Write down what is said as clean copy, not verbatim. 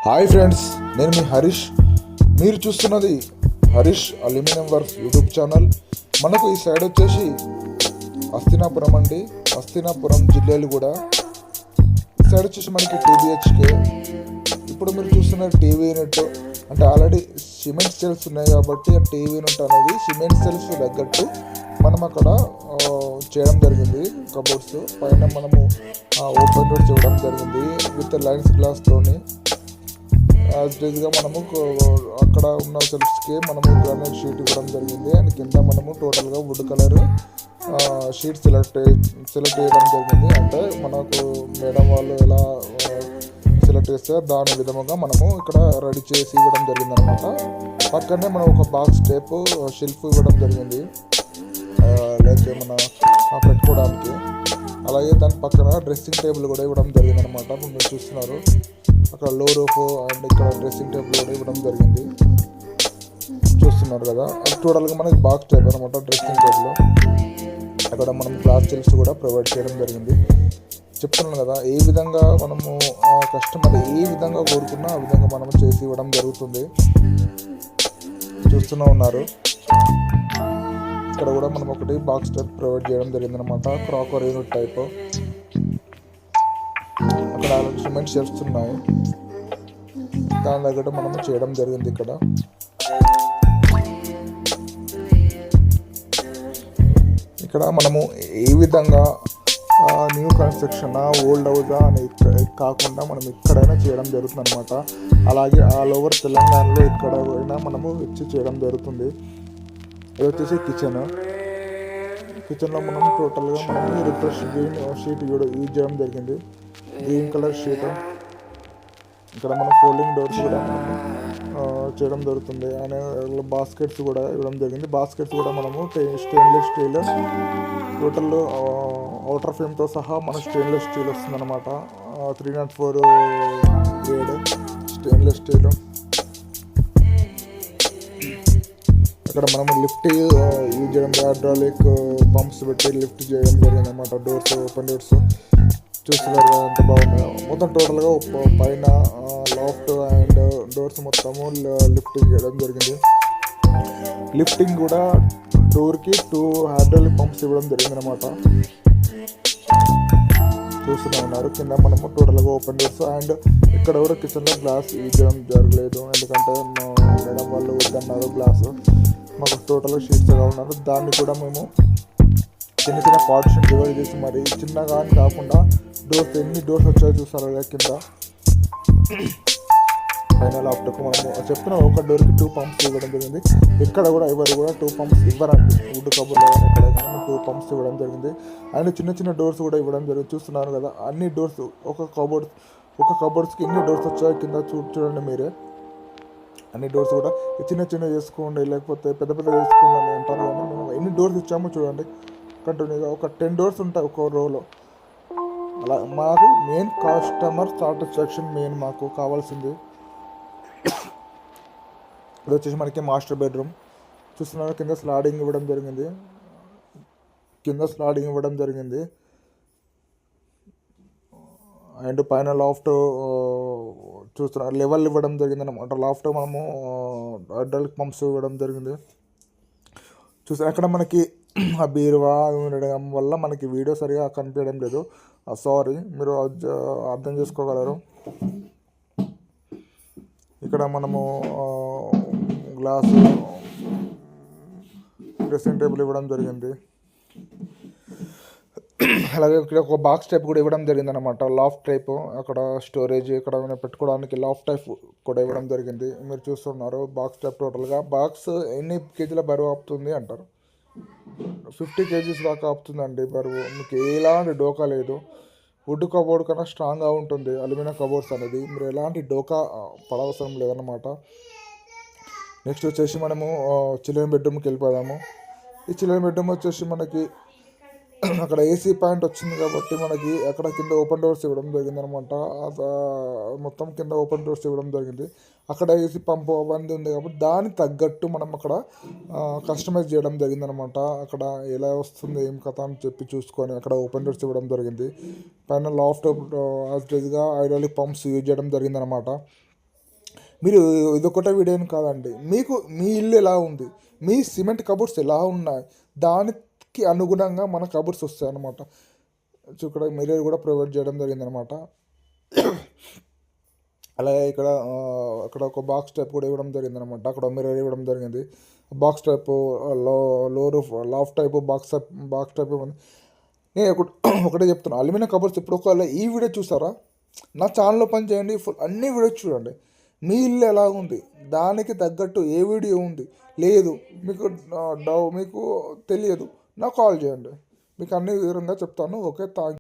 Hi friends, నేను మీ హరీష్. మీరు చూస్తున్నది Harish aluminium works YouTube channel. మనకు ఈ సైడ్ వచ్చేసి హస్తినాపురం అండి, హస్తినాపురం జిల్లాలు కూడా. ఈ సైడ్ వచ్చేసి మనకి 2 BHK. ఇప్పుడు మీరు చూస్తున్నది టీవీ యూనిట్. అంటే ఆల్రెడీ సిమెంట్ సెల్స్ ఉన్నాయి కాబట్టి ఆ టీవీ యూనిట్ అనేది సిమెంట్ సెల్స్ తగ్గట్టు మనం అక్కడ చేయడం జరిగింది. కబోర్డ్స్ పైన మనము ఓపెన్ డోర్స్ ఇవ్వడం జరిగింది విత్ లైన్స్ గ్లాస్తోని. యాజ్ డేజ్గా మనము అక్కడ ఉన్న సెల్ఫ్స్కి మనము గ్రానైట్ షీట్ ఇవ్వడం జరిగింది. అండ్ కింద మనము టోటల్గా వుడ్ కలర్ షీట్ సెలెక్ట్ చేయడం జరిగింది. అంటే మనకు మేడం వాళ్ళు ఎలా సెలెక్ట్ చేస్తే దాని విధముగా మనము ఇక్కడ రెడీ చేసి ఇవ్వడం జరిగింది అనమాట. పక్కనే మనం ఒక బాక్స్ టైప్ షెల్ఫ్ ఇవ్వడం జరిగింది, లైక్ మన పెట్టుకోవడానికి. అలాగే దాని పక్కన డ్రెస్సింగ్ టేబుల్ కూడా ఇవ్వడం జరిగింది అనమాట. ఇప్పుడు మీరు చూస్తున్నారు అక్కడ లో రూఫ్ అండ్ ఇక్కడ డ్రెస్సింగ్ టేబుల్ కూడా ఇవ్వడం జరిగింది. చూస్తున్నారు కదా, అది టోటల్గా మనకి బాక్స్ టైప్ అనమాట డ్రెస్సింగ్ టేబుల్. అక్కడ మనం గ్లాస్ షెల్ఫ్స్ కూడా ప్రొవైడ్ చేయడం జరిగింది. చెప్తున్నాను కదా, ఏ విధంగా మనము కస్టమర్ ఏ విధంగా కోరుకున్నా ఆ విధంగా మనం చేసి ఇవ్వడం జరుగుతుంది. చూస్తూనే ఉన్నారు. ఇక్కడ కూడా మనం ఒకటి బాక్స్ టైప్ ప్రొవైడ్ చేయడం జరిగింది అనమాట, క్రాకర్ యూనిట్ టైప్. అక్కడ ఆల్రెడీ సిమెంట్ షెల్ఫ్స్ ఉన్నాయి, దాని దగ్గర మనము చేయడం జరిగింది. ఇక్కడ మనము ఏ విధంగా న్యూ కన్స్ట్రక్షన్ ఓల్డ్ హౌస్ అని కాకుండా మనం ఎక్కడైనా చేయడం జరుగుతుంది అనమాట. అలాగే ఆల్ ఓవర్ తెలంగాణలో ఎక్కడైనా మనము వచ్చి చేయడం జరుగుతుంది. ఇది వచ్చేసి కిచెన్లో మనం టోటల్గా మనము రిఫ్రెష్ గ్రీన్ షీట్ యూజ్ చేయడం జరిగింది, గ్రీన్ కలర్ షీట్. ఇక్కడ మనం ఫోల్డింగ్ డోర్స్ కూడా చేయడం జరుగుతుంది. అండ్ బాస్కెట్స్ కూడా ఇవ్వడం జరిగింది. బాస్కెట్స్ కూడా మనము స్టెయిన్లెస్ స్టీల్ టోటల్ అవుటర్ ఫ్రేమ్తో సహా మన స్టెయిన్లెస్ స్టీల్ వస్తుంది అనమాట. 304 గ్రేడ్ స్టెయిన్లెస్ స్టీల్. ఇక్కడ మనం లిఫ్ట్ యూజ్ చేయడం, హైడ్రాలిక్ పంప్స్ పెట్టి లిఫ్ట్ చేయడం జరిగింది అనమాట. డోర్స్ ఓపెన్ డోర్స్ చూస్తున్నారు కదా ఎంత బాగున్నాయో. మొత్తం టోటల్గా పైన లాఫ్ట్ అండ్ డోర్స్ మొత్తము లిఫ్టింగ్ చేయడం జరిగింది. లిఫ్టింగ్ కూడా డోర్కి 2 హైడ్రాలిక్ పంప్స్ ఇవ్వడం జరిగింది అనమాట. చూస్తూనే ఉన్నారు. కింద మనము టోటల్గా ఓపెన్ డోర్స్. అండ్ ఇక్కడ కూడా కిచెన్లో గ్లాస్ యూజ్ చేయడం జరగలేదు, ఎందుకంటే మేడం వాళ్ళు వద్దన్నారు గ్లాసు. మాకు టోటల్గా షీట్స్గా ఉన్నారు. దాన్ని కూడా మేము చిన్న చిన్న పార్టిషన్ డివైడ్ చేసి మరి చిన్నగా అని కాకుండా డోర్స్ ఎన్ని డోర్స్ వచ్చాయో చూస్తారు కదా కింద పైన లాప్టాప్. మనము చెప్తున్నా ఒక డోర్కి 2 పంప్స్ ఇవ్వడం జరిగింది. ఇక్కడ కూడా ఎవరు కూడా 2 పంప్స్ ఇవ్వరండి. వుడ్ కబోర్డ్లో ఎక్కడ 2 పంప్స్ ఇవ్వడం జరిగింది. అండ్ చిన్న చిన్న డోర్స్ కూడా ఇవ్వడం జరిగింది. చూస్తున్నారు కదా, అన్ని డోర్స్ ఒక కబోర్డ్స్కి ఎన్ని డోర్స్ వచ్చాయో కింద చూడండి మీరే. అన్ని డోర్స్ కూడా చిన్న చిన్న చేసుకోండి, లేకపోతే పెద్ద పెద్ద చేసుకోండి అని అంటారు. కానీ మనం ఎన్ని డోర్స్ ఇచ్చామో చూడండి. కంటిన్యూగా ఒక 10 డోర్స్ ఉంటాయి ఒక రోలో. అలా మాకు మెయిన్ కస్టమర్ సాటిస్ఫాక్షన్ మెయిన్ మాకు కావాల్సింది. ఇది వచ్చేసి మనకి మాస్టర్ బెడ్రూమ్. చూస్తున్నారు, కింద స్లాడింగ్ ఇవ్వడం జరిగింది. అండ్ పైన లాఫ్ట్ చూస్తున్నారు, లెవెల్ ఇవ్వడం జరిగింది అనమాట. లాఫ్ట్ మనము హైడ్రాలిక్ పంప్స్ ఇవ్వడం జరిగింది. చూసారు అక్కడ మనకి ఆ బీరువా ఉండడం వల్ల మనకి వీడియో సరిగా కనిపించడం లేదు, సారీ, మీరు అర్థం చేసుకోగలరు. ఇక్కడ మనము గ్లాసు డ్రెస్సింగ్ టేబుల్ ఇవ్వడం జరిగింది. అలాగే ఇక్కడ ఒక బాక్స్ టైప్ కూడా ఇవ్వడం జరిగింది అనమాట, లాఫ్ట్ టైప్. అక్కడ స్టోరేజ్ ఇక్కడ పెట్టుకోవడానికి లాఫ్ట్ టైప్ కూడా ఇవ్వడం జరిగింది. మీరు చూస్తున్నారు బాక్స్ టైప్. టోటల్గా బాక్స్ ఎన్ని కేజీల బరువు ఆపుతుంది అంటారు? 50 kgs దాకా ఆపుతుందండి బరువు. మీకు ఎలాంటి డోకా లేదు. వుడ్ కబోర్డ్ కన్నా స్ట్రాంగ్గా ఉంటుంది అల్యూమినియం కబోర్డ్స్ అనేది. మీరు ఎలాంటి డోకా పడవసరం లేదన్నమాట. నెక్స్ట్ వచ్చేసి మనము చిల్డ్రన్ బెడ్రూమ్కి వెళ్ళిపోదాము. ఈ చిల్డ్రన్ బెడ్రూమ్ వచ్చేసి మనకి అక్కడ ఏసీ పాయింట్ వచ్చింది కాబట్టి మనకి అక్కడ కింద ఓపెన్ డోర్స్ ఇవ్వడం జరిగింది అనమాట. మొత్తం కింద ఓపెన్ డోర్స్ ఇవ్వడం జరిగింది. అక్కడ ఏసీ పంప్ అవన్నీ ఉంది కాబట్టి దానికి తగ్గట్టు మనం అక్కడ కస్టమైజ్ చేయడం జరిగింది అనమాట. అక్కడ ఎలా వస్తుంది ఏం కథ అని చెప్పి చూసుకొని అక్కడ ఓపెన్ డోర్స్ ఇవ్వడం జరిగింది. పైన లాఫ్ట్ యాజ్ డేజ్గా హైడ్రాలిక్ పంప్స్ యూజ్ చేయడం జరిగింది అనమాట. మీరు ఇదొకటే వీడియోని కాదండి, మీకు మీ ఇల్లు ఎలా ఉంది, మీ సిమెంట్ కబోర్డ్స్ ఎలా ఉన్నాయి, దానికి అనుగుణంగా మన కబోర్డ్స్ వస్తాయి అన్నమాట. సో ఇక్కడ మిర్రర్ కూడా ప్రొవైడ్ చేయడం జరిగిందనమాట. అలాగే ఇక్కడ అక్కడ ఒక బాక్స్ టైప్ కూడా ఇవ్వడం జరిగిందనమాట. అక్కడ మిర్రర్ ఇవ్వడం జరిగింది. బాక్స్ టైప్ లో roof laugh type box type ఉంది. నేను ఒకటే చెప్తున్నాను, అల్యూమినియం కబోర్డ్స్ ఇప్పుడు ఒకవేళ ఈ వీడియో చూసారా, నా ఛానల్లో పని చేయండి, ఫుల్ అన్ని వీడియోస్ చూడండి. మీ ఇల్లు ఎలా ఉంది, దానికి తగ్గట్టు ఏ వీడియో ఉంది, లేదు మీకు తెలియదు, నాకు కాల్ చేయండి, మీకు అన్ని వివరంగా చెప్తాను. Okay, thank